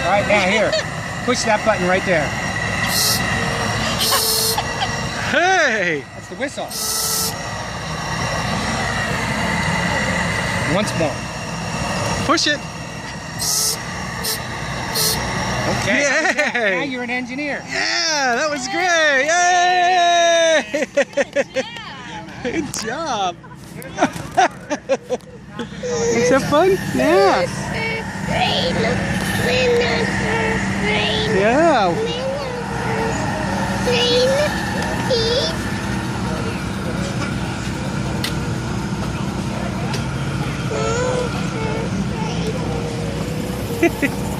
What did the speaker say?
All right, now here. Push that button right there. Hey! That's the whistle. Once more. Push it. Okay. Yay! Now you're an engineer. Yeah, that was great. Yay! Good job. Is that fun? Yeah. Yeah. Hehehe